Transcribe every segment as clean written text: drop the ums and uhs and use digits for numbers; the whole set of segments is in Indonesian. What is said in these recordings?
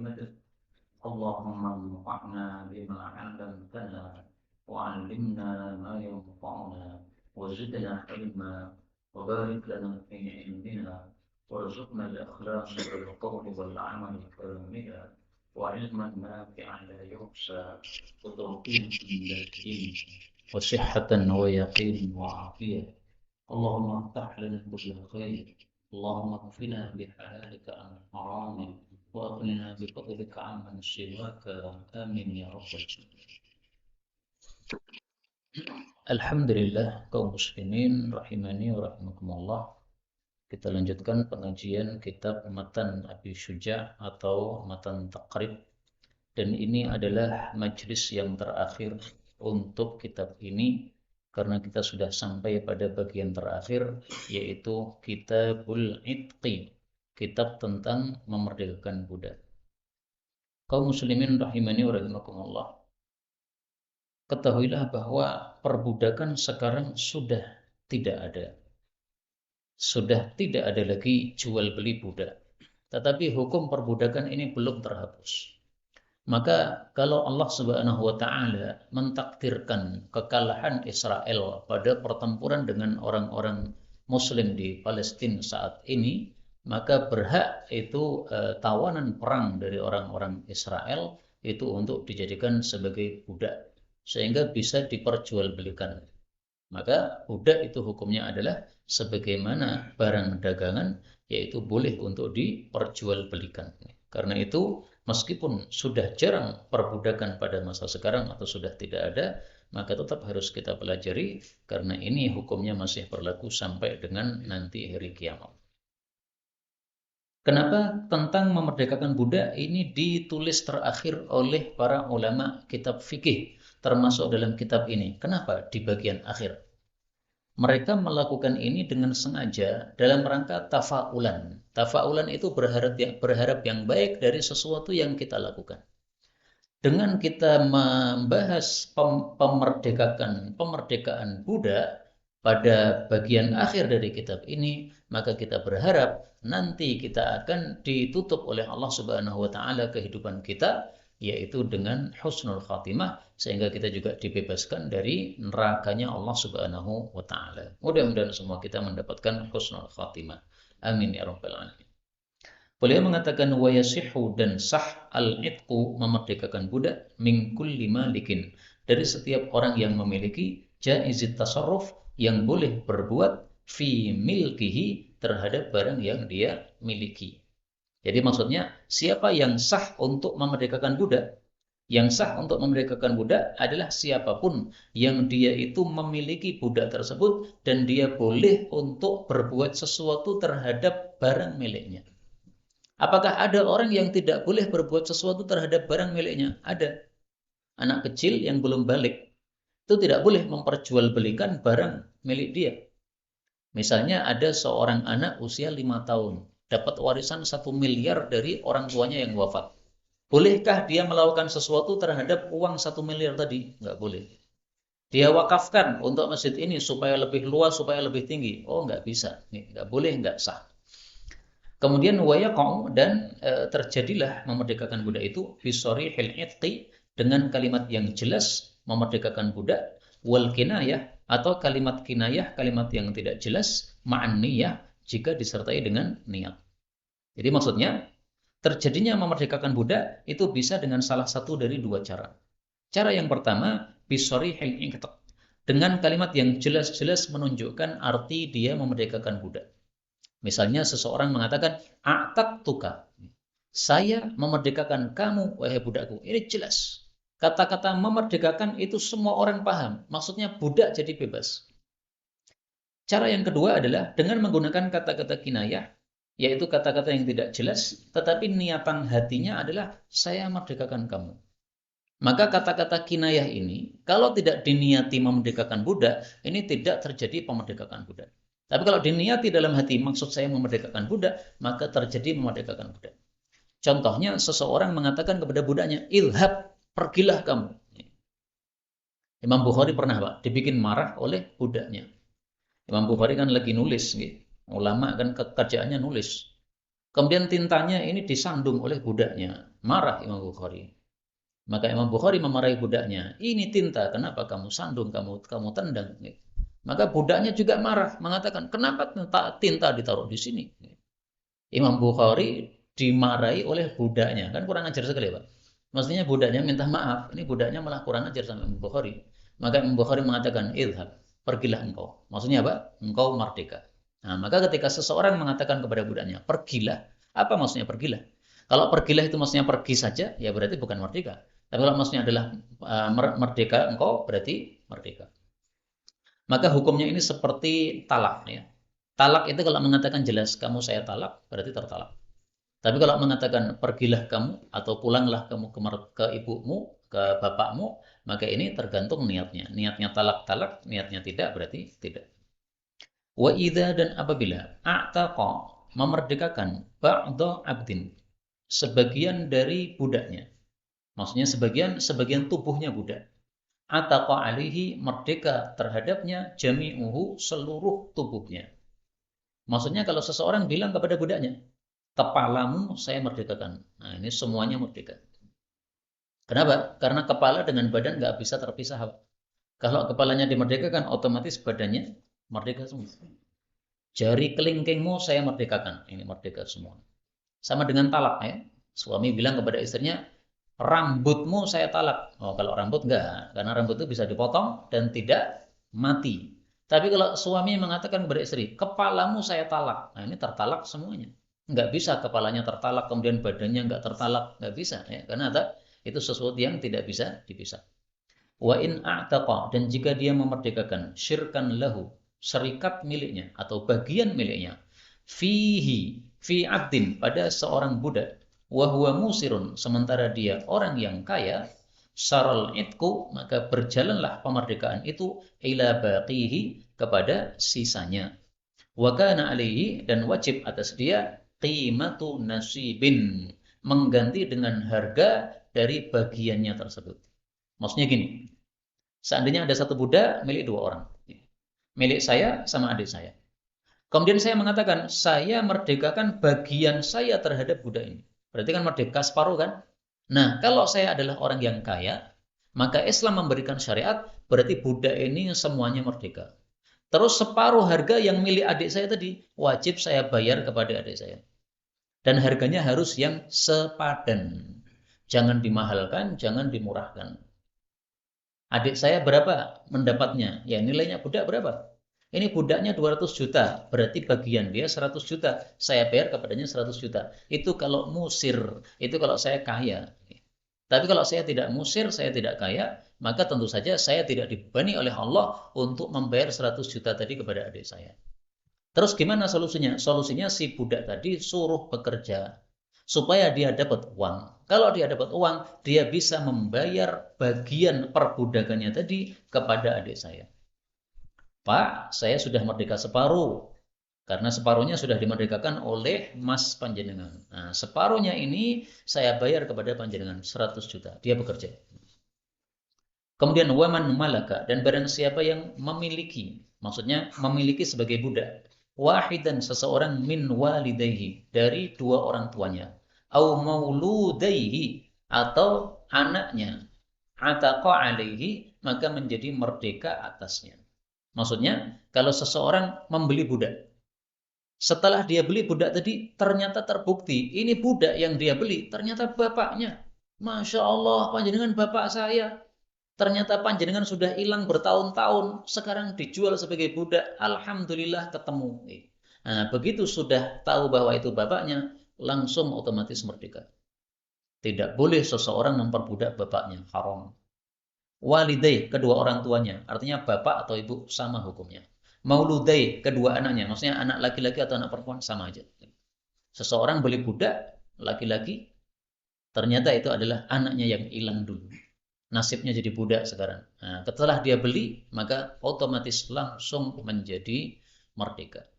محمد اللهم انفعنا بما علمتنا وعلمنا ما ينفعنا وزدنا علما وبارك لنا في علمنا وارزقنا الإخلاص في القول والعمل كاملا وعلما نافعا لا يحصى وتوفيقا لا ينسى وصحة ويقين وعافية. اللهم افتح لنا كل خير. اللهم اكفنا بحلالك عن حرامك واغننا بفضلك عمن سواك. آمين يا رب العالمين. Alhamdulillah kaum muslimin rahimani wa rahimakumullah. Kita lanjutkan pengajian kitab Matan Abi Syuja' atau Matan Taqrib, dan ini adalah majlis yang terakhir untuk kitab ini karena kita sudah sampai pada bagian terakhir, yaitu Kitabul Itqi, kitab tentang memerdekakan budak. Kaum muslimin rahimani wa rahimakumullah, ketahuilah bahwa perbudakan sekarang sudah tidak ada. Sudah tidak ada lagi jual beli budak. Tetapi hukum perbudakan ini belum terhapus. Maka kalau Allah Subhanahu wa taala mentakdirkan kekalahan Israel pada pertempuran dengan orang-orang muslim di Palestina saat ini, maka berhak itu tawanan perang dari orang-orang Israel itu untuk dijadikan sebagai budak sehingga bisa diperjualbelikan. Maka budak itu hukumnya adalah sebagaimana barang dagangan, yaitu boleh untuk diperjualbelikan. Karena itu meskipun sudah jarang perbudakan pada masa sekarang atau sudah tidak ada, maka tetap harus kita pelajari karena ini hukumnya masih berlaku sampai dengan nanti hari kiamat. Kenapa tentang memerdekakan budak ini ditulis terakhir oleh para ulama kitab fikih termasuk dalam kitab ini? Kenapa di bagian akhir? Mereka melakukan ini dengan sengaja dalam rangka tafaulan. Tafaulan itu berharap yang baik dari sesuatu yang kita lakukan. Dengan kita membahas pemerdekaan budak pada bagian akhir dari kitab ini, maka kita berharap nanti kita akan ditutup oleh Allah Subhanahu wa taala kehidupan kita, yaitu dengan husnul khatimah, sehingga kita juga dibebaskan dari nerakanya Allah Subhanahu wa taala. Mudah-mudahan semua kita mendapatkan husnul khatimah. Amin ya rabbal alamin. Beliau mengatakan wa yasihhu, dan sah al-itqu, memerdekakan budak, min kulli malikin, dari setiap orang yang memiliki, jaizit tasarruf, yang boleh berbuat, fi milkihi, terhadap barang yang dia miliki. Jadi maksudnya siapa yang sah untuk memerdekakan budak? Yang sah untuk memerdekakan budak adalah siapapun yang dia itu memiliki budak tersebut dan dia boleh untuk berbuat sesuatu terhadap barang miliknya. Apakah ada orang yang tidak boleh berbuat sesuatu terhadap barang miliknya? Ada. Anak kecil yang belum balik itu tidak boleh memperjualbelikan barang milik dia. Misalnya ada seorang anak usia 5 tahun dapat warisan 1 miliar dari orang tuanya yang wafat. Bolehkah dia melakukan sesuatu terhadap uang 1 miliar tadi? Nggak boleh. Dia wakafkan untuk masjid ini supaya lebih luas, supaya lebih tinggi. Oh, nggak bisa. Nggak boleh, nggak sah. Kemudian wayaqa'u, dan terjadilah memerdekakan budak itu bisorihil itqi, dengan kalimat yang jelas memerdekakan budak, wal kinayah, atau kalimat kinayah, kalimat yang tidak jelas, ma'an niyah, jika disertai dengan niat. Jadi maksudnya terjadinya memerdekakan budak itu bisa dengan salah satu dari dua cara. Cara yang pertama, bisorihil itq, dengan kalimat yang jelas-jelas menunjukkan arti dia memerdekakan budak. Misalnya seseorang mengatakan, a'taqtuka, saya memerdekakan kamu, wahai budakku. Ini jelas. Kata-kata memerdekakan itu semua orang paham. Maksudnya budak jadi bebas. Cara yang kedua adalah dengan menggunakan kata-kata kinayah, yaitu kata-kata yang tidak jelas, tetapi niatan hatinya adalah saya merdekakan kamu. Maka kata-kata kinayah ini, kalau tidak diniati memerdekakan budak, ini tidak terjadi pemerdekakan budak. Tapi kalau diniati dalam hati, maksud saya memerdekakan budak, maka terjadi memerdekakan budak. Contohnya, seseorang mengatakan kepada budaknya, ilhab, pergilah kamu. Imam Bukhari pernah, Pak, dibikin marah oleh budaknya. Imam Bukhari kan lagi nulis, gitu. Ulama kan kerjaannya nulis. Kemudian tintanya ini disandung oleh budaknya. Marah Imam Bukhari. Maka Imam Bukhari memarahi budaknya. Ini tinta, kenapa kamu sandung, kamu tendang? Maka budaknya juga marah, mengatakan, kenapa tinta ditaruh di sini? Imam Bukhari dimarahi oleh budaknya, kan kurang ajar sekali Pak. Maksudnya budaknya minta maaf, ini budaknya malah kurang ajar sama Imam Bukhari. Maka Imam Bukhari mengatakan, idhab, pergilah engkau. Maksudnya apa? Engkau merdeka. Nah, maka ketika seseorang mengatakan kepada budaknya, pergilah. Apa maksudnya pergilah? Kalau pergilah itu maksudnya pergi saja, ya berarti bukan merdeka. Tapi kalau maksudnya adalah merdeka engkau, berarti merdeka. Maka hukumnya ini seperti talak ya. Talak itu kalau mengatakan jelas kamu saya talak, berarti tertalak. Tapi kalau mengatakan pergilah kamu atau pulanglah kamu ke ibumu, ke bapakmu, maka ini tergantung niatnya. Niatnya talak-talak, niatnya tidak berarti tidak. Wa idza dan apabila a'taqa memerdekakan ba'dha abdin sebagian dari budaknya. Maksudnya sebagian tubuhnya budak. Ataqa alihi merdeka terhadapnya jami'uhu seluruh tubuhnya. Maksudnya kalau seseorang bilang kepada budaknya, kepalamu saya merdekakan. Nah ini semuanya merdeka. Kenapa? Karena kepala dengan badan nggak bisa terpisah. Kalau kepalanya dimerdekakan, otomatis badannya merdeka semua. Jari kelingkingmu saya merdekakan. Ini merdeka semua. Sama dengan talak ya. Suami bilang kepada istrinya, rambutmu saya talak. Oh, kalau rambut enggak, karena rambut itu bisa dipotong dan tidak mati. Tapi kalau suami mengatakan kepada istri, kepalamu saya talak. Nah, ini tertalak semuanya. Enggak bisa kepalanya tertalak, kemudian badannya enggak tertalak. Enggak bisa. Ya. Karena itu sesuatu yang tidak bisa dipisah. Wa in a'taqa, dan jika dia memerdekakan syirkan lahu, serikat miliknya atau bagian miliknya, fi abdin, pada seorang budak, wa huwa musirun, sementara dia orang yang kaya, saral itku, maka berjalanlah pemerdekaan itu ila baqihi, kepada sisanya. Wa kana alaihi, dan wajib atas dia qimatu nasibin, mengganti dengan harga dari bagiannya tersebut. Maksudnya gini, seandainya ada satu budak milik dua orang, milik saya sama adik saya. Kemudian saya mengatakan, saya merdekakan bagian saya terhadap budak ini. Berarti kan merdeka separuh kan? Nah, kalau saya adalah orang yang kaya, maka Islam memberikan syariat, berarti budak ini semuanya merdeka. Terus separuh harga yang milik adik saya tadi, wajib saya bayar kepada adik saya. Dan harganya harus yang sepadan. Jangan dimahalkan, jangan dimurahkan. Adik saya berapa mendapatnya? Ya nilainya budak berapa? Ini budaknya 200 juta, berarti bagian dia 100 juta. Saya bayar kepadanya 100 juta. Itu kalau musir, itu kalau saya kaya. Tapi kalau saya tidak musir, saya tidak kaya, maka tentu saja saya tidak dibebani oleh Allah untuk membayar 100 juta tadi kepada adik saya. Terus gimana solusinya? Solusinya si budak tadi suruh bekerja supaya dia dapat uang. Kalau dia dapat uang, dia bisa membayar bagian perbudakannya tadi kepada adik saya. Pak, saya sudah merdeka separuh. Karena separuhnya sudah dimerdekakan oleh mas panjenengan. Nah, separuhnya ini saya bayar kepada panjenengan 100 juta. Dia bekerja. Kemudian waman malaka, dan barang siapa yang memiliki, maksudnya memiliki sebagai budak, wahidan seseorang min walidayhi, dari dua orang tuanya, au mauludaihi, atau anaknya, ataqa alaihi, maka menjadi merdeka atasnya. Maksudnya kalau seseorang membeli budak, setelah dia beli budak tadi, ternyata terbukti ini budak yang dia beli ternyata bapaknya. Masya Allah, panjenengan bapak saya. Ternyata panjenengan sudah hilang bertahun-tahun, sekarang dijual sebagai budak. Alhamdulillah ketemu. Nah, begitu sudah tahu bahwa itu bapaknya, langsung otomatis merdeka. Tidak boleh seseorang memperbudak bapaknya, haram. Walidai, kedua orang tuanya, artinya bapak atau ibu sama hukumnya. Mauludai, kedua anaknya, maksudnya anak laki-laki atau anak perempuan sama aja. Seseorang beli budak laki-laki, ternyata itu adalah anaknya yang hilang dulu. Nasibnya jadi budak sekarang. Nah, setelah dia beli, maka otomatis langsung menjadi merdeka.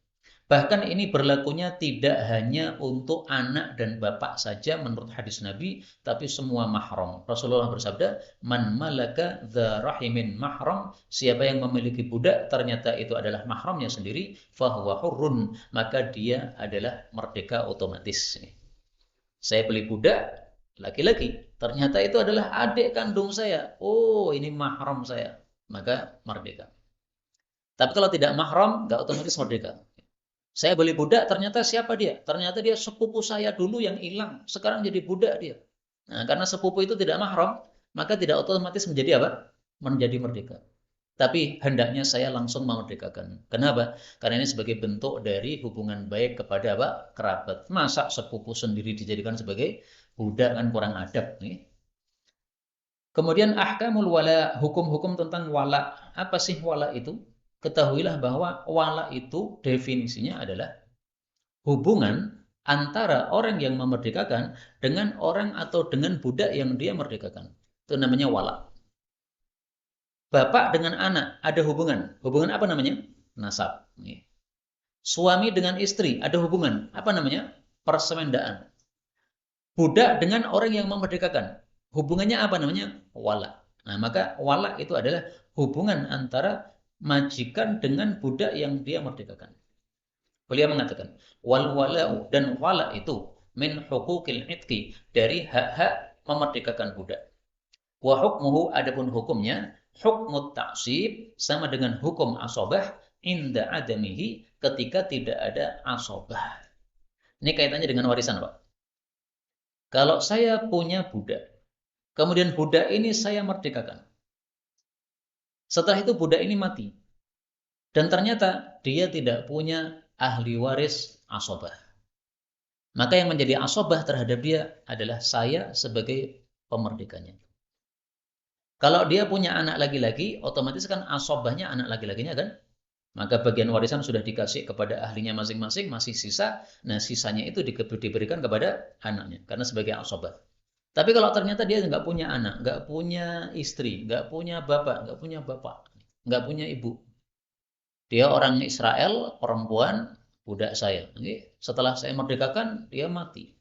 Bahkan ini berlakunya tidak hanya untuk anak dan bapak saja menurut hadis Nabi, tapi semua mahram. Rasulullah bersabda, "Man malaka dza rahimin mahram," siapa yang memiliki budak ternyata itu adalah mahramnya sendiri, fahuwa hurrun, maka dia adalah merdeka otomatis. Saya beli budak laki-laki, ternyata itu adalah adik kandung saya. Oh, ini mahram saya, maka merdeka. Tapi kalau tidak mahram, nggak otomatis merdeka. Saya beli budak, ternyata siapa dia? Ternyata dia sepupu saya dulu yang hilang, sekarang jadi budak dia. Nah, karena sepupu itu tidak mahram, maka tidak otomatis menjadi apa? Menjadi merdeka. Tapi hendaknya saya langsung memerdekakan. Kenapa? Karena ini sebagai bentuk dari hubungan baik kepada apa? Kerabat. Masa sepupu sendiri dijadikan sebagai budak, kan kurang adab nih. Kemudian ahkamul wala, hukum-hukum tentang wala. Apa sih wala itu? Ketahuilah bahwa wala itu definisinya adalah hubungan antara orang yang memerdekakan dengan orang atau dengan budak yang dia merdekakan. Itu namanya wala. Bapak dengan anak ada hubungan. Hubungan apa namanya? Nasab. Suami dengan istri ada hubungan. Apa namanya? Persemendaan. Budak dengan orang yang memerdekakan. Hubungannya apa namanya? Wala. Nah, maka wala itu adalah hubungan antara majikan dengan budak yang dia merdekakan. Beliau mengatakan, wal wala'u, dan wala itu min hukukil itqi, dari hak-hak memerdekakan budak. Wa hukmuhu, adapun hukumnya, hukmut ta'sib, sama dengan hukum asobah, inda adamihi, ketika tidak ada asobah. Ini kaitannya dengan warisan, Pak. Kalau saya punya budak, kemudian budak ini saya merdekakan. Setelah itu budak ini mati. Dan ternyata dia tidak punya ahli waris asobah. Maka yang menjadi asobah terhadap dia adalah saya sebagai pemerdekanya. Kalau dia punya anak laki-laki, otomatis kan asobahnya anak laki-lakinya kan? Maka bagian warisan sudah dikasih kepada ahlinya masing-masing, masih sisa. Nah, sisanya itu diberikan kepada anaknya, karena sebagai asobah. Tapi kalau ternyata dia nggak punya anak, nggak punya istri, nggak punya bapak, nggak punya ibu. Dia orang Israel, perempuan, budak saya. Setelah saya merdekakan, dia mati.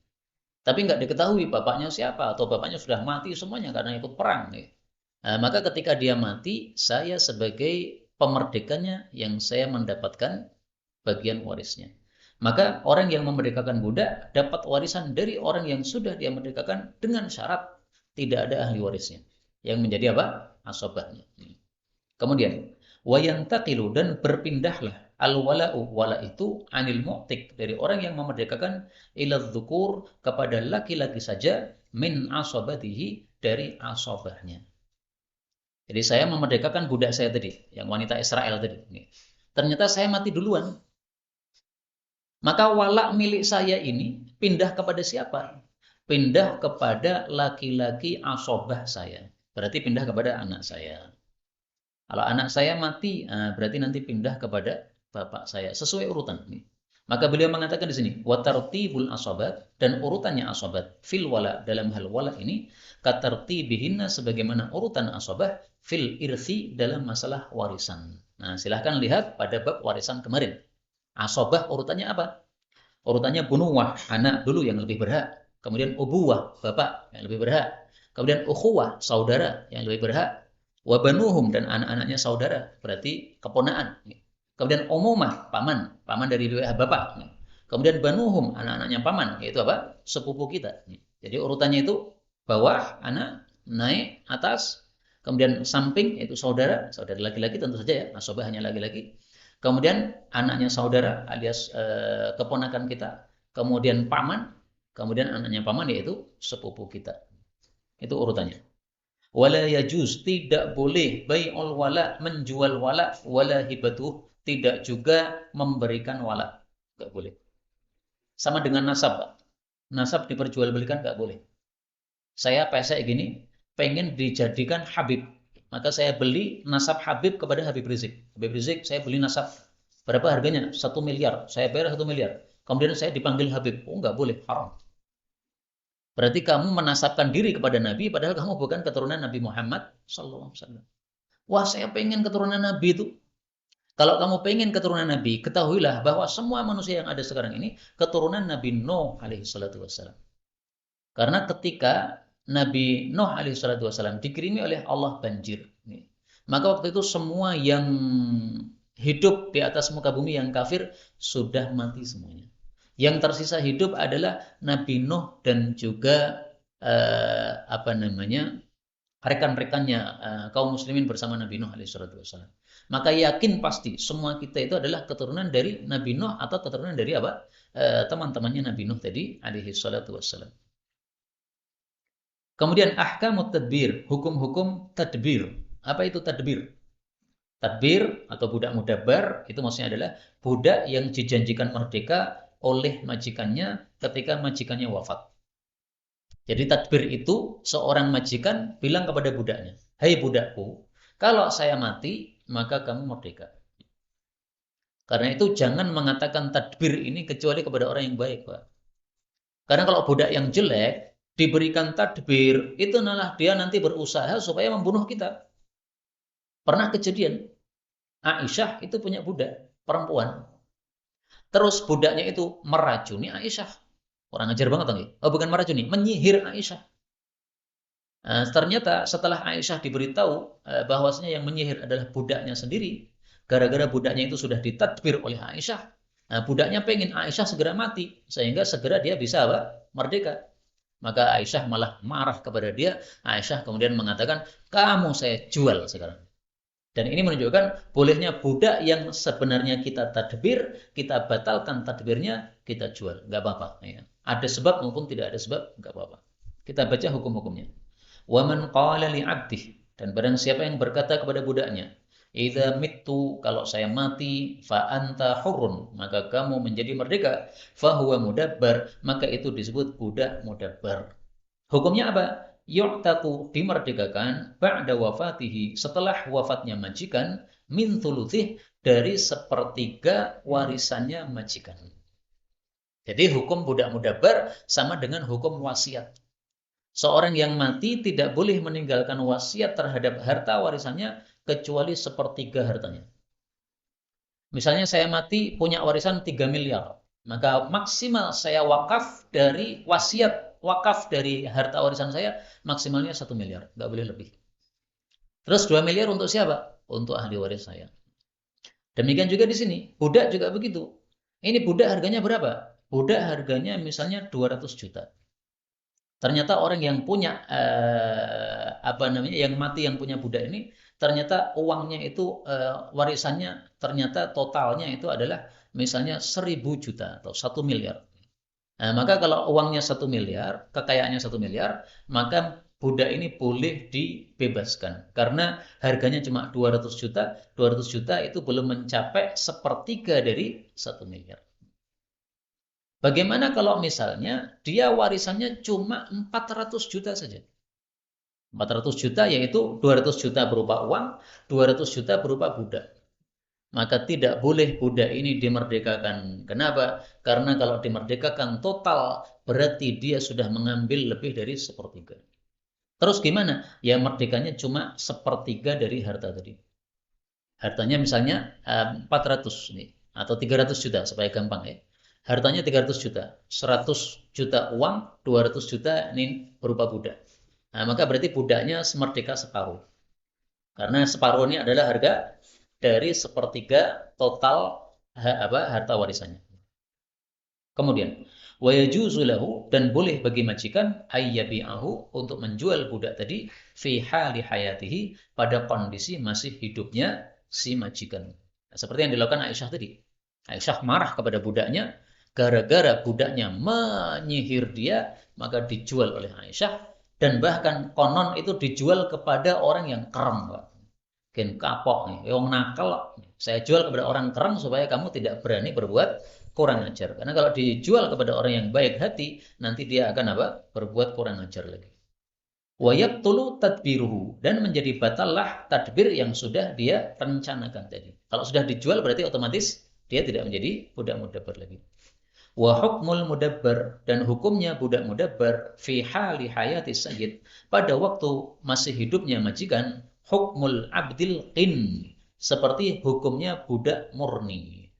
Tapi nggak diketahui bapaknya siapa, atau bapaknya sudah mati semuanya karena ikut perang. Nah, maka ketika dia mati, saya sebagai pemerdekanya yang saya mendapatkan bagian warisnya. Maka orang yang memerdekakan budak dapat warisan dari orang yang sudah dia merdekakan dengan syarat tidak ada ahli warisnya. Yang menjadi apa? Asobahnya. Kemudian, wayantaqilu, dan berpindahlah al-wala'u, wala itu anil mu'tik, dari orang yang memerdekakan, ila dzukur, kepada laki-laki saja, min asobatihi, dari asobahnya. Jadi saya memerdekakan budak saya tadi, yang wanita Israel tadi. Ternyata saya mati duluan. Maka wala milik saya ini pindah kepada siapa? Pindah kepada laki-laki asobah saya. Berarti pindah kepada anak saya. Kalau anak saya mati, berarti nanti pindah kepada bapak saya. Sesuai urutan. Maka beliau mengatakan di sini, watartibul asobat, dan urutannya asobat fil wala, dalam hal wala ini, katartibihinna, sebagaimana urutan asobah fil irsi, dalam masalah warisan. Nah, silahkan lihat pada bab warisan kemarin. Asobah urutannya apa? Urutannya bunuwah, anak dulu yang lebih berhak. Kemudian ubuwah, bapak yang lebih berhak. Kemudian ukhuwah, saudara yang lebih berhak. Wabanuhum, dan anak-anaknya saudara, berarti keponaan. Kemudian umumah, paman, paman dari wilayah bapak. Kemudian banuhum, anak-anaknya paman, yaitu apa? Sepupu kita. Jadi urutannya itu bawah, anak, naik, atas, kemudian samping, yaitu saudara, saudara laki-laki tentu saja ya, asobah hanya laki-laki. Kemudian anaknya saudara alias keponakan kita, kemudian paman, kemudian anaknya paman yaitu sepupu kita. Itu urutannya. Wala yajuz, tidak boleh bai'ul wala, menjual wala, wala hibatuh, tidak juga memberikan wala. Enggak boleh. Sama dengan nasab, Pak. Nasab diperjualbelikan enggak boleh. Saya pesek gini, pengen dijadikan Habib. Maka saya beli nasab Habib kepada Habib Rizik. Habib Rizik, saya beli nasab. Berapa harganya? 1 miliar. Saya bayar 1 miliar. Kemudian saya dipanggil Habib. Oh, enggak boleh. Haram. Berarti kamu menasabkan diri kepada Nabi, padahal kamu bukan keturunan Nabi Muhammad SAW. Wah, saya pengen keturunan Nabi itu. Kalau kamu pengen keturunan Nabi, ketahuilah bahwa semua manusia yang ada sekarang ini keturunan Nabi Nuh alaihi salatu wassalam. Karena ketika Nabi Nuh alaihi salatu wassalam dikirimi oleh Allah banjir, maka waktu itu semua yang hidup di atas muka bumi yang kafir sudah mati semuanya. Yang tersisa hidup adalah Nabi Nuh dan juga rekan-rekannya kaum muslimin bersama Nabi Nuh alaihi salatu wassalam. Maka yakin pasti semua kita itu adalah keturunan dari Nabi Nuh atau keturunan dari apa? Teman-temannya Nabi Nuh tadi alaihi salatu wassalam. Kemudian ahkamut tadbir, hukum-hukum tadbir. Apa itu tadbir? Tadbir atau budak mudabbar itu maksudnya adalah budak yang dijanjikan merdeka oleh majikannya ketika majikannya wafat. Jadi tadbir itu seorang majikan bilang kepada budaknya, "Hai budakku, kalau saya mati, maka kamu merdeka." Karena itu jangan mengatakan tadbir ini kecuali kepada orang yang baik, Pak. Karena kalau budak yang jelek diberikan tadbir, itu malah dia nanti berusaha supaya membunuh kita. Pernah kejadian, Aisyah itu punya budak perempuan. Terus budaknya itu meracuni Aisyah. Orang ajar banget nih. Oh, bukan meracuni, menyihir Aisyah. Ternyata setelah Aisyah diberitahu bahwasanya yang menyihir adalah budaknya sendiri, gara-gara budaknya itu sudah ditadbir oleh Aisyah, budaknya pengen Aisyah segera mati, sehingga segera dia bisa apa? Merdeka. Maka Aisyah malah marah kepada dia. Aisyah kemudian mengatakan, kamu saya jual sekarang. Dan ini menunjukkan bolehnya budak yang sebenarnya kita tadbir, kita batalkan tadbirnya, kita jual. Nggak apa-apa. Ya. Ada sebab maupun tidak ada sebab, nggak apa-apa. Kita baca hukum-hukumnya. Waman qala li 'abdih, dan barang siapa yang berkata kepada budaknya, idza mittu, kalau saya mati, fa anta hurrun, maka kamu menjadi merdeka, fa huwa mudabbar, maka itu disebut budak mudabbar. Hukumnya apa? Yu'taku, dimerdekakan, ba'da wafatihi, setelah wafatnya majikan, min thuluthih, dari sepertiga warisannya majikan. Jadi hukum budak mudabbar sama dengan hukum wasiat. Seorang yang mati tidak boleh meninggalkan wasiat terhadap harta warisannya kecuali sepertiga hartanya. Misalnya saya mati punya warisan 3 miliar, maka maksimal saya wakaf dari wasiat, wakaf dari harta warisan saya maksimalnya 1 miliar, nggak boleh lebih. Terus 2 miliar untuk siapa? Untuk ahli waris saya. Demikian juga di sini, budak juga begitu. Ini budak harganya berapa? Budak harganya misalnya 200 juta. Ternyata orang yang punya yang mati yang punya budak ini ternyata uangnya itu warisannya ternyata totalnya itu adalah misalnya 1.000 juta atau 1 miliar. Nah, maka kalau uangnya 1 miliar, kekayaannya 1 miliar, maka budak ini boleh dibebaskan karena harganya cuma 200 juta. 200 juta itu belum mencapai sepertiga dari 1 miliar. Bagaimana kalau misalnya dia warisannya cuma 400 juta saja? 400 juta yaitu 200 juta berupa uang, 200 juta berupa budak. Maka tidak boleh budak ini dimerdekakan. Kenapa? Karena kalau dimerdekakan total berarti dia sudah mengambil lebih dari sepertiga. Terus gimana? Ya merdekanya cuma sepertiga dari harta tadi. Hartanya misalnya 400 nih atau 300 juta supaya gampang ya. Hartanya 300 juta, 100 juta uang, 200 juta ini berupa budak. Nah, maka berarti budaknya semerdeka separuh. Karena separuh ini adalah harga dari sepertiga total harta warisannya. Kemudian, wa yajuzu lahu, dan boleh bagi majikan ayyabi'ahu, untuk menjual budak tadi fi hali hayatihi, pada kondisi masih hidupnya si majikan. Nah, seperti yang dilakukan Aisyah tadi. Aisyah marah kepada budaknya, gara-gara budaknya menyihir dia, maka dijual oleh Aisyah, dan bahkan konon itu dijual kepada orang yang kerem, Pak. Gen kapok nih, yang nakal, saya jual kepada orang kerem supaya kamu tidak berani berbuat kurang ajar. Karena kalau dijual kepada orang yang baik hati, nanti dia akan apa? Berbuat kurang ajar lagi. Wa yabtulu tadbiruhu, dan menjadi batallah tadbir yang sudah dia rencanakan tadi. Kalau sudah dijual berarti otomatis dia tidak menjadi budak mudabbar lagi. Wa hukmul mudabbar, dan hukumnya budak mudabbar fi hali hayati sayyid, pada waktu masih hidupnya majikan, hukmul abdil qin, seperti hukumnya budak murni.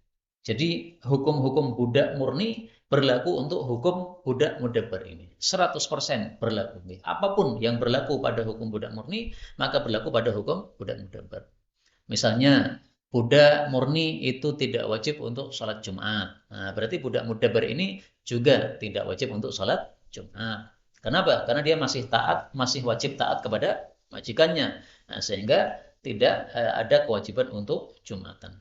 Jadi hukum-hukum budak murni berlaku untuk hukum budak mudabbar ini. 100% berlaku. Apapun yang berlaku pada hukum budak murni, maka berlaku pada hukum budak mudabbar. Misalnya, budak murni itu tidak wajib untuk sholat Jumat. Nah, berarti budak mudabbar ini juga tidak wajib untuk sholat Jumat. Kenapa? Karena dia masih taat, masih wajib taat kepada majikannya. Nah, sehingga tidak ada kewajiban untuk Jumatan.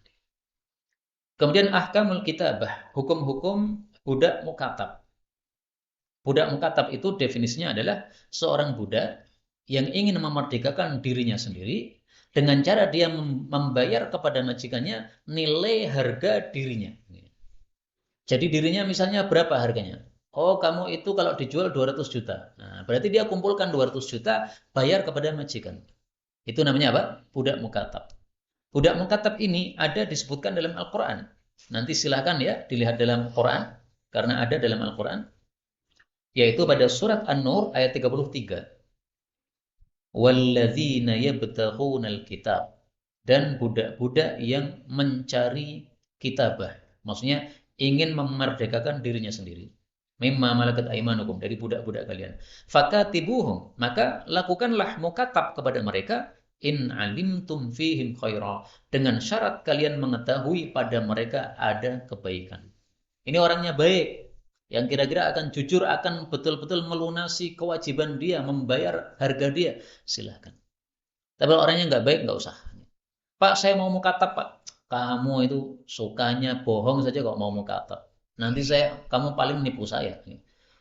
Kemudian ahkamul kitabah, hukum-hukum budak mukatab. Budak mukatab itu definisinya adalah seorang budak yang ingin memerdekakan dirinya sendiri dengan cara dia membayar kepada majikannya nilai harga dirinya. Jadi dirinya misalnya berapa harganya? Oh, kamu itu kalau dijual 200 juta. Nah, berarti dia kumpulkan 200 juta bayar kepada majikan. Itu namanya apa? Budak mukatab. Budak mukatab ini ada disebutkan dalam Al-Quran. Nanti silahkan ya dilihat dalam Quran, karena ada dalam Al-Quran. Yaitu pada surat An-Nur ayat 33. Walladzina yabtaghunal kitab. Dan budak-budak yang mencari kitabah. Maksudnya ingin memerdekakan dirinya sendiri. Mimma malakat aimanukum, dari budak-budak kalian. Fakatibuhum, maka lakukanlah mukatab kepada mereka in alimtum fihim khaira, dengan syarat kalian mengetahui pada mereka ada kebaikan. Ini orangnya baik, yang kira-kira akan jujur, akan betul-betul melunasi kewajiban dia, membayar harga dia, silahkan. Tapi kalau orangnya nggak baik, nggak usah. Pak, saya mau mukatab, Pak. Kamu itu sukanya bohong saja kok mau mukatab. Nanti kamu paling nipu saya.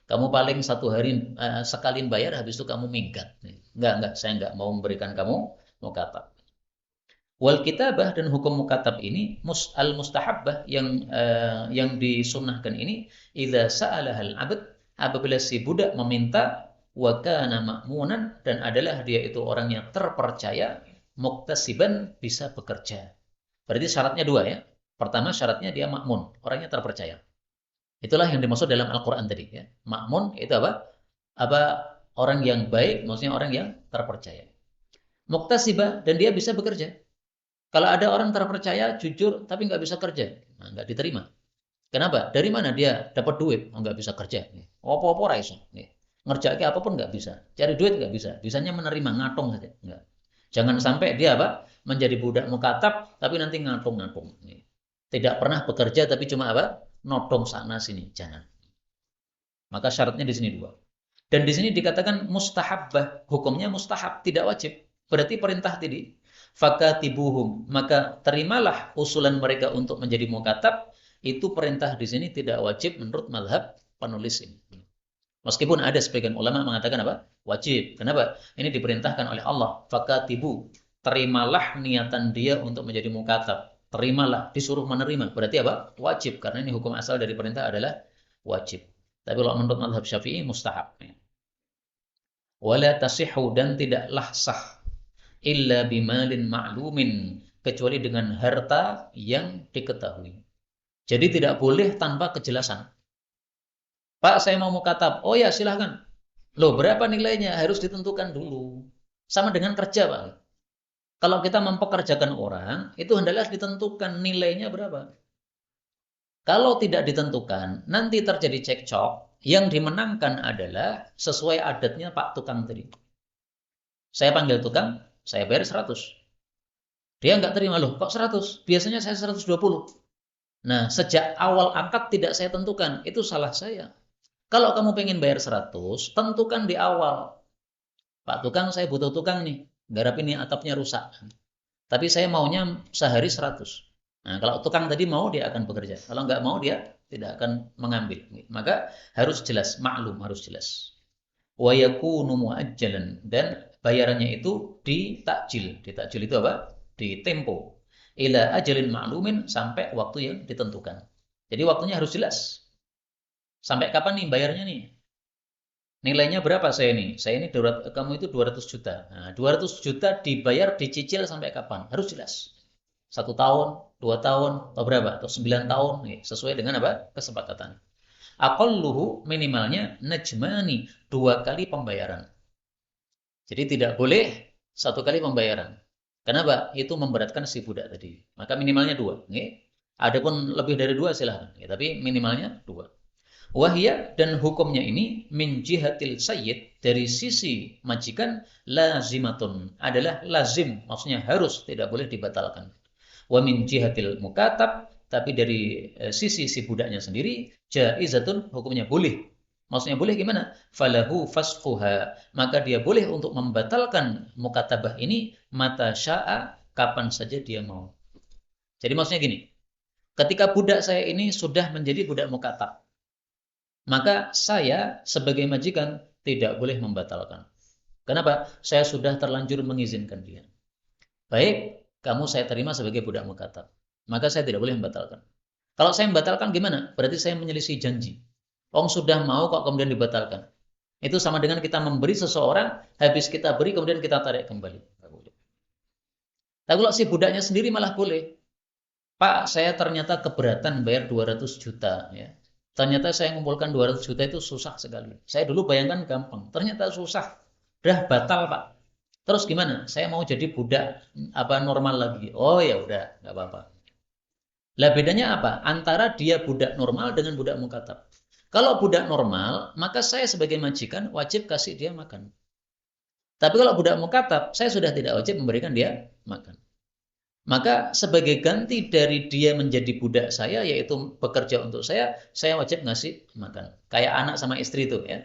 Kamu paling satu hari sekali bayar, habis itu kamu minggat. Enggak, saya enggak mau memberikan kamu mukatab. Wal kitabah, dan hukum mukatab ini al mustahabbah yang disunnahkan ini, idza sa'alahal 'abd, apabila si budak meminta, wa kana ma'munan, dan adalah dia itu orang yang terpercaya, muktasiban, bisa bekerja. Berarti syaratnya dua ya. Pertama syaratnya dia makmun, orangnya terpercaya. Itulah yang dimaksud dalam Al-Qur'an tadi ya. Makmun itu apa? Orang yang baik, maksudnya orang yang terpercaya. Muktasibah, dan dia bisa bekerja. Kalau ada orang terpercaya, jujur, tapi nggak bisa kerja, nah, nggak diterima. Kenapa? Dari mana dia dapat duit? Oh, nggak bisa kerja. Apa-apa raiso. Ngerjain apapun nggak bisa. Cari duit nggak bisa. Bisanya menerima, ngatung saja. Nggak. Jangan sampai dia menjadi budak mukatab, tapi nanti ngatung-ngatung. Tidak pernah bekerja, tapi cuma nodong sana sini. Jangan. Maka syaratnya di sini dua. Dan di sini dikatakan mustahabbah, hukumnya mustahab, tidak wajib. Berarti perintah tadi. Fakatibuhum, maka terimalah usulan mereka untuk menjadi mukatab. Itu perintah di sini tidak wajib menurut mazhab penulis ini. Meskipun ada sebagian ulama mengatakan wajib. Kenapa? Ini diperintahkan oleh Allah. Fakatibu, terimalah niatan dia untuk menjadi mukatab. Terimalah, disuruh menerima. Berarti wajib, karena ini hukum asal dari perintah adalah wajib. Tapi kalau menurut mazhab Syafi'i mustahab. Wala tasihhu, dan tidaklah sah illa bimalin ma'lumin, kecuali dengan harta yang diketahui. Jadi tidak boleh tanpa kejelasan. Pak, saya mau mukatab. Oh ya, silahkan. Loh, berapa nilainya? Harus ditentukan dulu. Sama dengan kerja, Pak. Kalau kita mempekerjakan orang, itu hendaklah ditentukan nilainya berapa. Kalau tidak ditentukan, nanti terjadi cekcok. Yang dimenangkan adalah sesuai adatnya Pak Tukang tadi. Saya panggil tukang, saya bayar 100. Dia nggak terima, loh kok 100? Biasanya saya 120. Nah, sejak awal akad tidak saya tentukan, itu salah saya. Kalau kamu pengen bayar 100, tentukan di awal. Pak tukang, saya butuh tukang nih, garap ini atapnya rusak. Tapi saya maunya sehari 100. Nah, kalau tukang tadi mau, dia akan bekerja. Kalau nggak mau, dia tidak akan mengambil. Maka harus jelas, maklum, harus jelas. Wa yakunu muajjalan, dan bayarannya itu ditakjil. Ditakjil itu ditempo. Ila ajalin ma'lumin, sampai waktu yang ditentukan. Jadi waktunya harus jelas. Sampai kapan nih bayarnya nih? Nilainya berapa saya nih? Saya ini kamu itu 200 juta. Nah, 200 juta dibayar, dicicil sampai kapan? Harus jelas. 1 tahun, 2 tahun, atau berapa? Atau 9 tahun, sesuai dengan kesepakatan. Aqalluhu, minimalnya najmani, 2 kali pembayaran. Jadi tidak boleh 1 kali pembayaran. Kenapa? Itu memberatkan si budak tadi. Maka minimalnya 2. Nggih. Adapun lebih dari 2 silahkan. Ya, tapi minimalnya 2. Wahya dan hukumnya ini min jihatil sayyid dari sisi majikan lazimatun adalah lazim, maksudnya harus, tidak boleh dibatalkan. Wa min jihatil mukatab, tapi dari sisi si budaknya sendiri jaizatun, hukumnya boleh. Maksudnya boleh gimana? Falahu fasquha, maka dia boleh untuk membatalkan mukatabah ini mata sya'a, kapan saja dia mau. Jadi maksudnya gini, ketika budak saya ini sudah menjadi budak mukatab, maka saya sebagai majikan tidak boleh membatalkan. Kenapa? Saya sudah terlanjur mengizinkan dia. Baik, kamu saya terima sebagai budak mukatab. Maka saya tidak boleh membatalkan. Kalau saya membatalkan gimana? Berarti saya menyelisih janji. Om sudah mau kok kemudian dibatalkan. Itu sama dengan kita memberi seseorang, habis kita beri kemudian kita tarik kembali. Tapi kalau si budaknya sendiri malah boleh. Pak, saya ternyata keberatan bayar 200 juta. Ya. Ternyata saya mengumpulkan 200 juta itu susah sekali. Saya dulu bayangkan gampang. Ternyata susah. Udah batal, Pak. Terus gimana? Saya mau jadi budak normal lagi. Oh ya udah, nggak apa-apa. Lah bedanya apa? Antara dia budak normal dengan budak mukatab. Kalau budak normal, maka saya sebagai majikan wajib kasih dia makan. Tapi kalau budak mukatab, saya sudah tidak wajib memberikan dia makan. Maka sebagai ganti dari dia menjadi budak saya, yaitu bekerja untuk saya wajib ngasih makan. Kayak anak sama istri itu ya.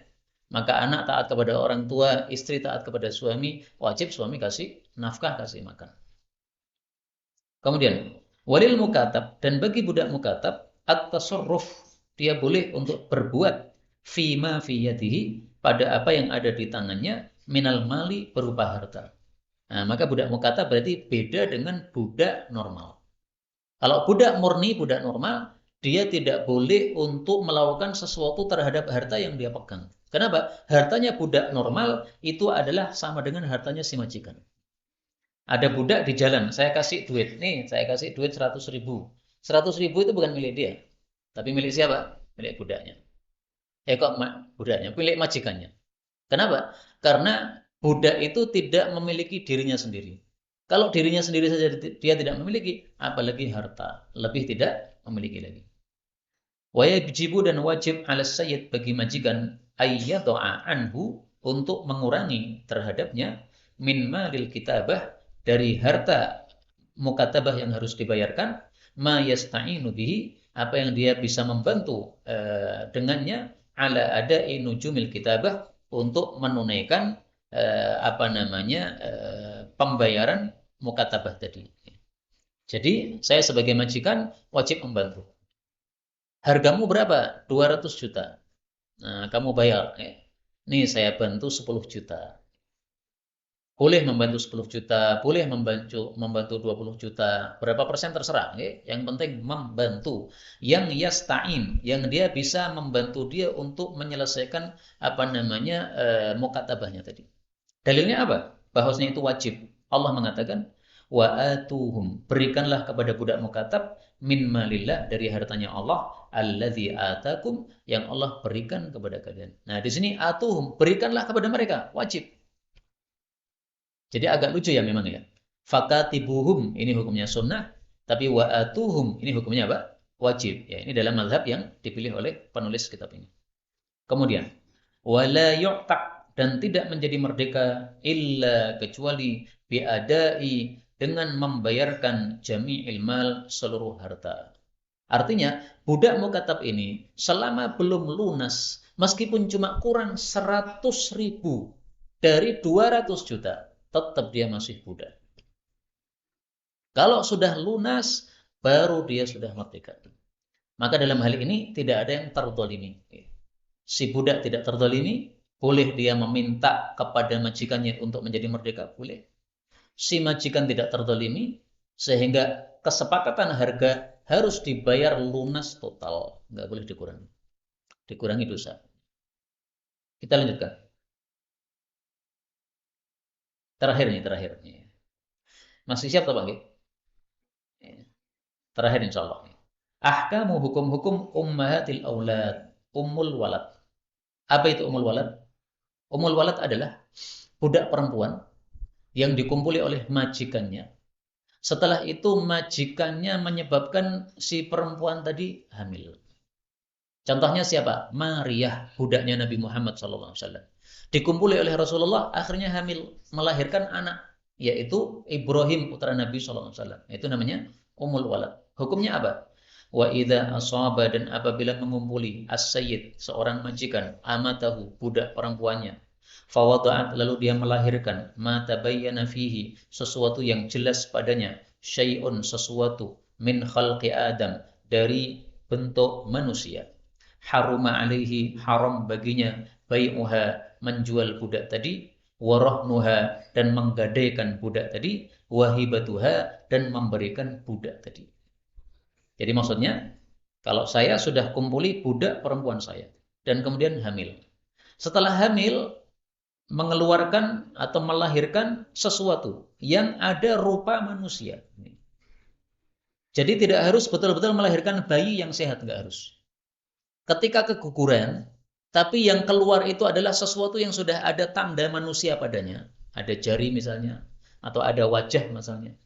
Maka anak taat kepada orang tua, istri taat kepada suami, wajib suami kasih nafkah, kasih makan. Kemudian, walil mukatab, dan bagi budak mukatab, at-tasarruf, dia boleh untuk berbuat fima fi yadihi, pada apa yang ada di tangannya, minal mali, berupa harta. Nah, maka budak mukatab berarti beda dengan budak normal. Kalau budak murni, budak normal, dia tidak boleh untuk melakukan sesuatu terhadap harta yang dia pegang. Kenapa? Hartanya budak normal itu adalah sama dengan hartanya si majikan. Ada budak di jalan, saya kasih duit. Nih, saya kasih duit 100 ribu. 100 ribu itu bukan milik dia. Tapi milik siapa? Milik budaknya. Kok budaknya? Milik majikannya. Kenapa? Karena budak itu tidak memiliki dirinya sendiri. Kalau dirinya sendiri saja dia tidak memiliki, apalagi harta. Lebih tidak memiliki lagi. Wajibu dan wajib ala sayyid bagi majikan ayyadha'a anhu untuk mengurangi terhadapnya min malil kitabah dari harta mukatabah yang harus dibayarkan ma yasta'inu bihi apa yang dia bisa membantu dengannya ala ada'i nujumil kitabah untuk menunaikan pembayaran mukatabah tadi. Jadi saya sebagai majikan wajib membantu. Hargamu berapa? 200 juta. Nah, kamu bayar. Nih saya bantu 10 juta. Boleh membantu 10 juta, boleh membantu 20 juta. Berapa persen terserah. Yang penting membantu. Yang yasta'in, yang dia bisa membantu dia untuk menyelesaikan mukatabahnya tadi. Dalilnya apa? Bahwasanya itu wajib. Allah mengatakan, wa atuhum, berikanlah kepada budak mukatab min malillah, dari hartanya Allah, alladzi atakum, yang Allah berikan kepada kalian. Nah, di sini atuhum, berikanlah kepada mereka, wajib. Jadi agak lucu ya memang ya. Fakatibuhum, ini hukumnya sunnah, tapi wa atuhum, ini hukumnya apa? Wajib. Ya, ini dalam mazhab yang dipilih oleh penulis kitab ini. Kemudian, wala yu'taq, dan tidak menjadi merdeka illa kecuali biadai, dengan membayarkan jami'il mal, seluruh harta. Artinya, budak mukatab ini selama belum lunas, meskipun cuma kurang 100 ribu dari 200 juta, tetap dia masih budak. Kalau sudah lunas, baru dia sudah merdeka. Maka dalam hal ini tidak ada yang terzalimi. Si budak tidak terzalimi, boleh dia meminta kepada majikannya untuk menjadi merdeka, boleh. Si majikan tidak terzalimi, sehingga kesepakatan harga harus dibayar lunas total, nggak boleh dikurangi. Dikurangi dosa. Kita lanjutkan. Terakhir nih. Masih siap tak Bang? Terakhir insya Allah. Ahkamu hukum-hukum ummahatil aulad, ummul walad. Apa itu ummul walad? Ummul walad adalah budak perempuan yang dikumpuli oleh majikannya. Setelah itu majikannya menyebabkan si perempuan tadi hamil. Contohnya siapa? Maria, budaknya Nabi Muhammad SAW. Dikumpuli oleh Rasulullah, akhirnya hamil, melahirkan anak, yaitu Ibrahim, putra Nabi SAW. Itu namanya Ummul Walad. Hukumnya apa? Wa idza asaba, dan apabila mengumpuli as-sayyid, seorang majikan, amatahu, budak perempuannya, fawada'at, lalu dia melahirkan, ma tabayyana fihi, sesuatu yang jelas padanya, syai'un, sesuatu, min khalqi Adam, dari bentuk manusia. Haruma alaihi, haram baginya, bai'uha, menjual budak tadi, warahnuha, dan menggadaikan budak tadi, wahibatuha, dan memberikan budak tadi. Jadi maksudnya, kalau saya sudah kumpuli budak perempuan saya, dan kemudian hamil. Setelah hamil, mengeluarkan atau melahirkan sesuatu yang ada rupa manusia. Jadi tidak harus betul-betul melahirkan bayi yang sehat, nggak harus. Ketika keguguran, tapi yang keluar itu adalah sesuatu yang sudah ada tanda manusia padanya. Ada jari misalnya, atau ada wajah misalnya.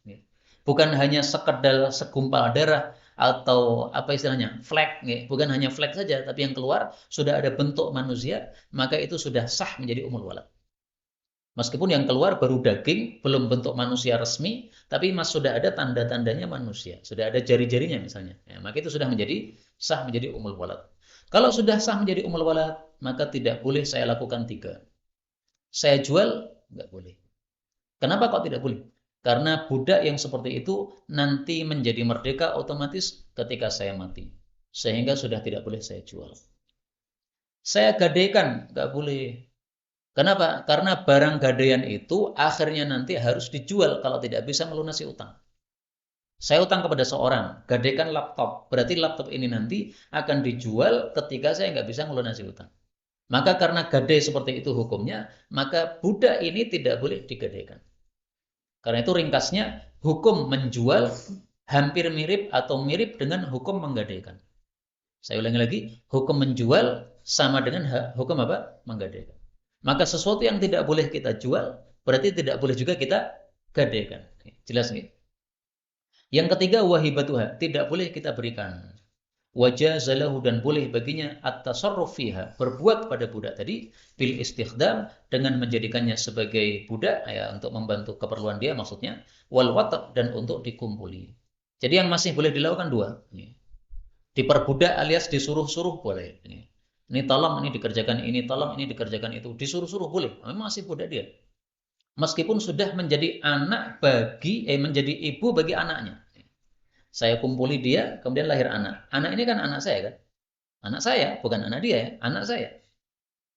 Bukan hanya sekedar segumpal darah, atau apa istilahnya, flek. Bukan hanya flek saja, tapi yang keluar sudah ada bentuk manusia, maka itu sudah sah menjadi ummul walad. Meskipun yang keluar baru daging, belum bentuk manusia resmi, tapi sudah ada tanda-tandanya manusia. Sudah ada jari-jarinya misalnya. Maka itu sudah sah menjadi ummul walad. Kalau sudah sah menjadi ummul walad, maka tidak boleh saya lakukan 3. Saya jual, nggak boleh. Kenapa kok tidak boleh? Karena budak yang seperti itu nanti menjadi merdeka otomatis ketika saya mati. Sehingga sudah tidak boleh saya jual. Saya gadaikan, nggak boleh. Kenapa? Karena barang gadaian itu akhirnya nanti harus dijual kalau tidak bisa melunasi utang. Saya utang kepada seorang, gadaikan laptop. Berarti laptop ini nanti akan dijual ketika saya nggak bisa melunasi utang. Maka karena gadai seperti itu hukumnya, maka budak ini tidak boleh digadaikan. Karena itu ringkasnya, hukum menjual hampir mirip atau mirip dengan hukum menggadaikan. Saya ulangi lagi, hukum menjual sama dengan hukum apa? Menggadaikan. Maka sesuatu yang tidak boleh kita jual, berarti tidak boleh juga kita gadaikan. Jelas nih? Yang ketiga, wahibatuha, tidak boleh kita berikan. Wajazalahu, dan boleh baginya at-tasarruf fiha, berbuat pada budak tadi, bil istikhdam, dengan menjadikannya sebagai budak, ya, untuk membantu keperluan dia maksudnya, wal watab, dan untuk dikumpuli. Jadi yang masih boleh dilakukan 2. Diperbudak alias disuruh-suruh boleh. Ini tolong, ini dikerjakan, ini tolong, ini dikerjakan itu. Disuruh-suruh boleh, memang masih budak dia. Meskipun sudah menjadi menjadi ibu bagi anaknya. Saya kumpuli dia, kemudian lahir anak. Anak ini kan anak saya kan? Anak saya, bukan anak dia ya, anak saya.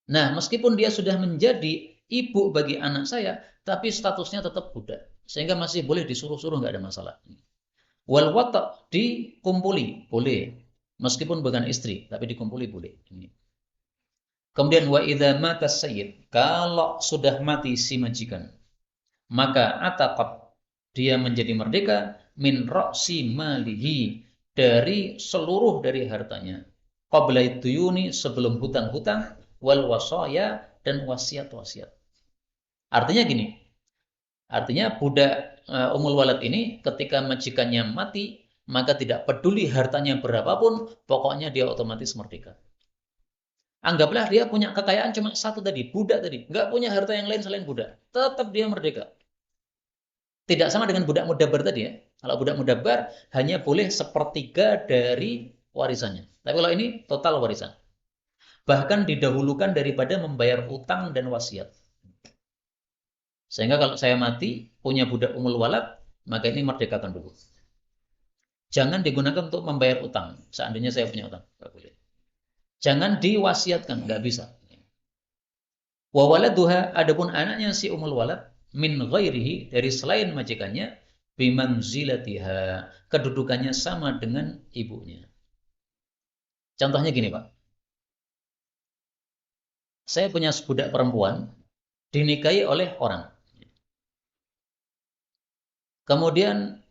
Nah, meskipun dia sudah menjadi ibu bagi anak saya, tapi statusnya tetap budak. Sehingga masih boleh disuruh-suruh, nggak ada masalah. Wal wata', dikumpuli, boleh. Meskipun bukan istri, tapi dikumpuli boleh. Kemudian wa idza mata sayyid, kalau sudah mati si majikan, maka ataqat, dia menjadi merdeka min ra'si malihi, dari seluruh dari hartanya. Qabla tuyuni, sebelum hutang-hutang, wal wasaya, dan wasiat-wasiat. Artinya gini, artinya budak ummul walad ini ketika majikannya mati, maka tidak peduli hartanya berapapun, pokoknya dia otomatis merdeka. Anggaplah dia punya kekayaan cuma satu tadi, budak tadi. Nggak punya harta yang lain selain budak. Tetap dia merdeka. Tidak sama dengan budak mudabar tadi ya. Kalau budak mudabar hanya boleh 1/3 dari warisannya. Tapi kalau ini total warisan. Bahkan didahulukan daripada membayar utang dan wasiat. Sehingga kalau saya mati, punya budak ummul walad, maka ini merdekakan dulu. Jangan digunakan untuk membayar utang. Seandainya saya punya utang. Nggak boleh. Jangan diwasiatkan, nggak bisa. Wa waladuha, adapun anaknya si ummul walad, min ghairihi, dari selain majikannya, bimanzilatiha, kedudukannya sama dengan ibunya. Contohnya gini Pak, saya punya budak perempuan, dinikahi oleh orang. Kemudian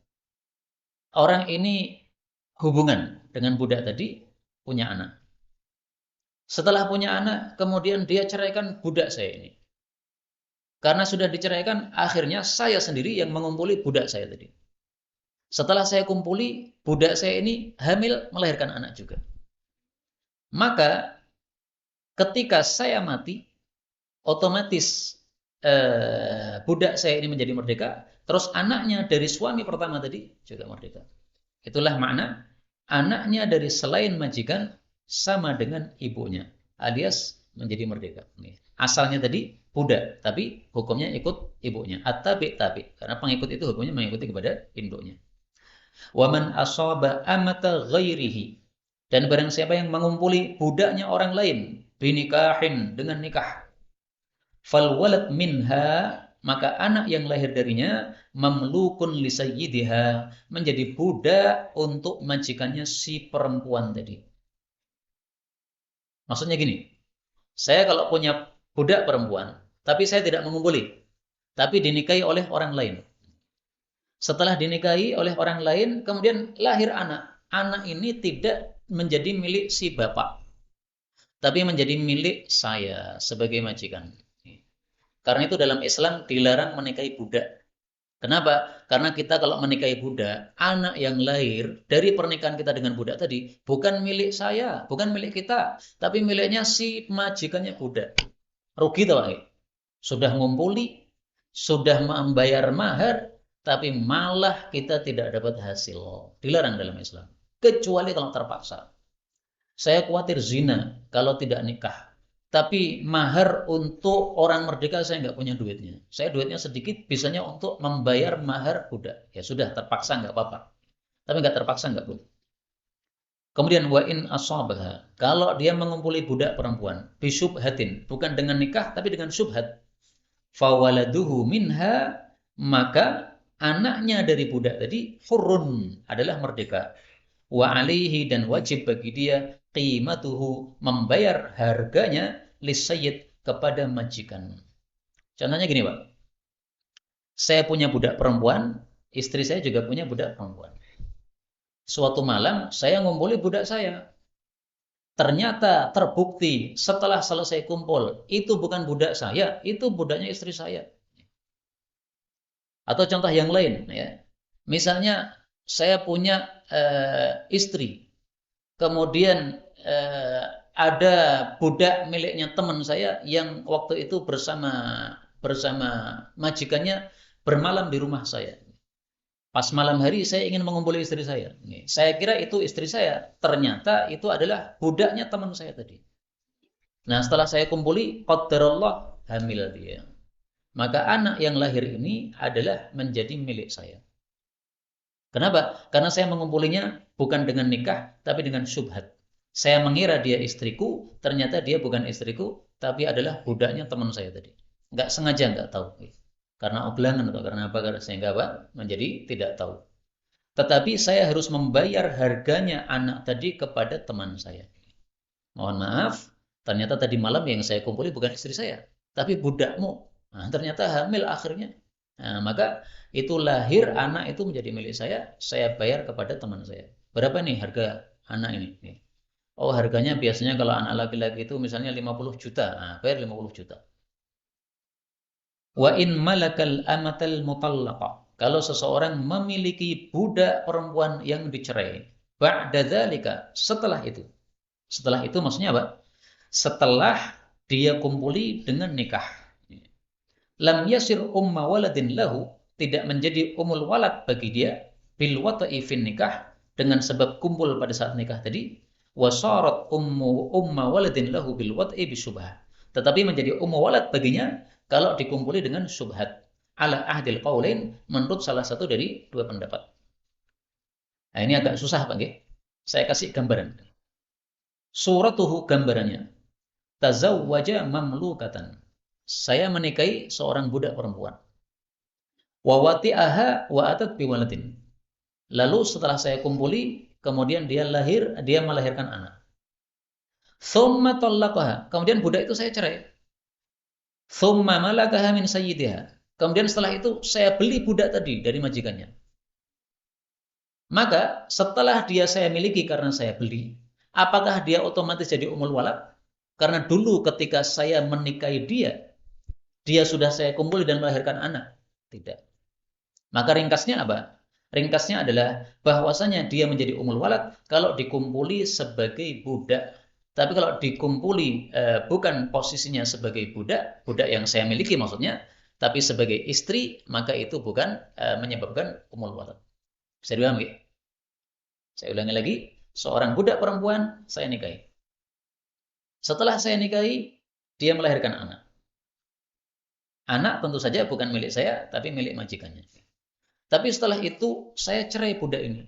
orang ini hubungan dengan budak tadi, punya anak. Setelah punya anak, kemudian dia ceraikan budak saya ini. Karena sudah diceraikan, akhirnya saya sendiri yang mengumpuli budak saya tadi. Setelah saya kumpuli, budak saya ini hamil melahirkan anak juga. Maka ketika saya mati, otomatis budak saya ini menjadi merdeka, terus anaknya dari suami pertama tadi juga merdeka. Itulah makna anaknya dari selain majikan sama dengan ibunya, alias menjadi merdeka. Asalnya tadi budak, tapi hukumnya ikut ibunya. At-tabi tabi, karena pengikut itu hukumnya mengikuti kepada induknya. Waman asaba amata ghairihi, dan barang siapa yang mengumpuli budaknya orang lain binikahin, dengan nikah, fal walad minha, maka anak yang lahir darinya mamlukun li sayyidiha, menjadi budak untuk majikannya si perempuan tadi. Maksudnya gini, saya kalau punya budak perempuan, tapi saya tidak mengumpuli, tapi dinikahi oleh orang lain. Setelah dinikahi oleh orang lain, kemudian lahir anak. Anak ini tidak menjadi milik si bapak, tapi menjadi milik saya sebagai majikan. Karena itu dalam Islam dilarang menikahi budak. Kenapa? Karena kita kalau menikahi budak, anak yang lahir dari pernikahan kita dengan budak tadi bukan milik saya, bukan milik kita, tapi miliknya si majikannya budak. Rugi tau nggak? Sudah ngumpuli, sudah membayar mahar, tapi malah kita tidak dapat hasil. Dilarang dalam Islam. Kecuali kalau terpaksa. Saya khawatir zina kalau tidak nikah. Tapi mahar untuk orang merdeka saya nggak punya duitnya. Saya duitnya sedikit, bisanya untuk membayar mahar budak. Ya sudah, terpaksa nggak apa-apa. Tapi nggak terpaksa nggak boleh. Kemudian wa in asabaha, kalau dia mengumpuli budak perempuan bisyubhatin, bukan dengan nikah tapi dengan syubhat, fawaladuhu minha, maka anaknya dari budak tadi hurrun, adalah merdeka. Wa alaihi, dan wajib bagi dia qimatuhu, membayar harganya lisayyid, kepada majikan. Contohnya gini, Pak. Saya punya budak perempuan, istri saya juga punya budak perempuan. Suatu malam saya ngumpuli budak saya. Ternyata terbukti setelah selesai kumpul, itu bukan budak saya, itu budaknya istri saya. Atau contoh yang lain, ya. Misalnya saya punya istri, kemudian ada budak miliknya teman saya yang waktu itu bersama majikannya bermalam di rumah saya. Pas malam hari saya ingin mengumpuli istri saya. Saya kira itu istri saya, ternyata itu adalah budaknya teman saya tadi. Nah, setelah saya kumpuli, qadarullah, hamil dia. Maka anak yang lahir ini adalah menjadi milik saya. Kenapa? Karena saya mengumpulinya bukan dengan nikah, tapi dengan syubhat. Saya mengira dia istriku, ternyata dia bukan istriku, tapi adalah budaknya teman saya tadi. Nggak sengaja, nggak tahu. Karena ogelangan atau karena apa, sehingga apa? Menjadi tidak tahu. Tetapi saya harus membayar harganya anak tadi kepada teman saya. Mohon maaf, ternyata tadi malam yang saya kumpuli bukan istri saya, tapi budakmu. Nah, ternyata hamil akhirnya. Nah, maka itu lahir anak itu menjadi milik saya bayar kepada teman saya. Berapa nih harga anak ini? Oh, harganya biasanya kalau anak laki-laki itu misalnya 50 juta. Nah, bayar 50 juta. Wa in malakal amatal mutallaqa. Kalau seseorang memiliki budak perempuan yang dicerai, ba'da dzalika, setelah itu. Setelah itu maksudnya apa? Setelah dia kumpuli dengan nikah. Lam yasir umma waladin lahu, tidak menjadi umul walad bagi dia, bil wata'i fin nikah, dengan sebab kumpul pada saat nikah tadi, wasarat umma waladin lahu bil wata'i bisyubhah, tetapi menjadi ummu walad baginya kalau dikumpuli dengan syubhat, ala ahdil qaulain, menurut salah satu dari dua pendapat. Nah, ini agak susah Pak nggih. Saya kasih gambaran. Suratuhu, gambarannya. Tazawwaja mamlukatan. Saya menikahi seorang budak perempuan. Wa wati'aha wa atat biwaladin. Lalu setelah saya kumpuli, kemudian dia melahirkan anak. Tsumma tallaqaha. Kemudian budak itu saya cerai. Tsumma malakaha min sayyidiha. Kemudian setelah itu saya beli budak tadi dari majikannya. Maka setelah dia saya miliki karena saya beli, apakah dia otomatis jadi umul walad? Karena dulu ketika saya menikahi dia, dia sudah saya kumpuli dan melahirkan anak. Tidak. Maka ringkasnya apa? Ringkasnya adalah bahwasanya dia menjadi umul walad kalau dikumpuli sebagai budak. Tapi kalau dikumpuli bukan posisinya sebagai budak, budak yang saya miliki maksudnya, tapi sebagai istri, maka itu bukan menyebabkan umul walad. Bisa dipahami? Saya ulangi lagi, seorang budak perempuan saya nikahi. Setelah saya nikahi, dia melahirkan anak. Anak tentu saja bukan milik saya, tapi milik majikannya. Tapi setelah itu saya cerai budak ini.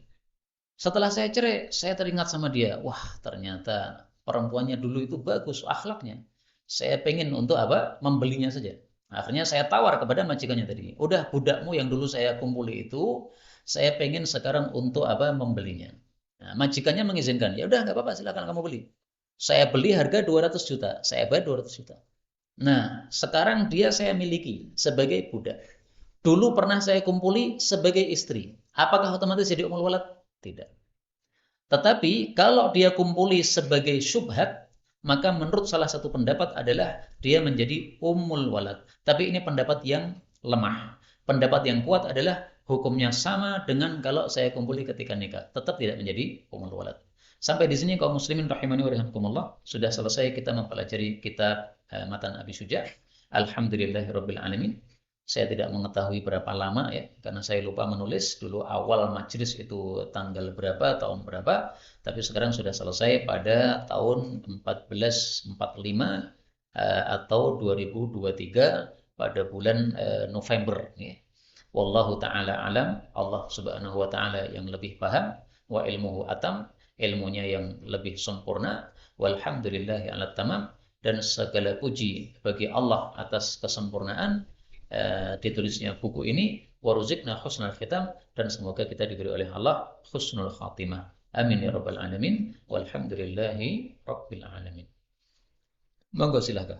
Setelah saya cerai, saya teringat sama dia. Wah, ternyata perempuannya dulu itu bagus akhlaknya. Saya pengen untuk apa? Membelinya saja. Akhirnya saya tawar kepada majikannya tadi. Udah budakmu yang dulu saya kumpuli itu, saya pengen sekarang untuk apa? Membelinya. Nah, majikannya mengizinkan. Ya udah nggak apa-apa, silakan kamu beli. Saya beli harga 200 juta. Saya bayar 200 juta. Nah, sekarang dia saya miliki sebagai budak. Dulu pernah saya kumpuli sebagai istri. Apakah otomatis jadi umul walad? Tidak. Tetapi kalau dia kumpuli sebagai syubhat, maka menurut salah satu pendapat adalah dia menjadi umul walad. Tapi ini pendapat yang lemah. Pendapat yang kuat adalah hukumnya sama dengan kalau saya kumpuli ketika nikah. Tetap tidak menjadi umul walad. Sampai di sini kaum muslimin rahimani wa rahimakumullah, sudah selesai kita mempelajari kitab Matan Abi Syuja. Alhamdulillahirabbil alamin. Saya tidak mengetahui berapa lama ya, karena saya lupa menulis dulu awal majelis itu tanggal berapa, tahun berapa, tapi sekarang sudah selesai pada tahun 1445 atau 2023 pada bulan November ya. Wallahu taala alam, Allah Subhanahu wa taala yang lebih paham, wa ilmuhu atam, ilmunya yang lebih sempurna, walhamdulillahi ala tamam, dan segala puji bagi Allah atas kesempurnaan ditulisnya buku ini, waruzikna husnul khitam, dan semoga kita diberi oleh Allah husnul khatimah. Amin ya rabbal alamin, walhamdulillahi rabbil alamin. Monggo silakan.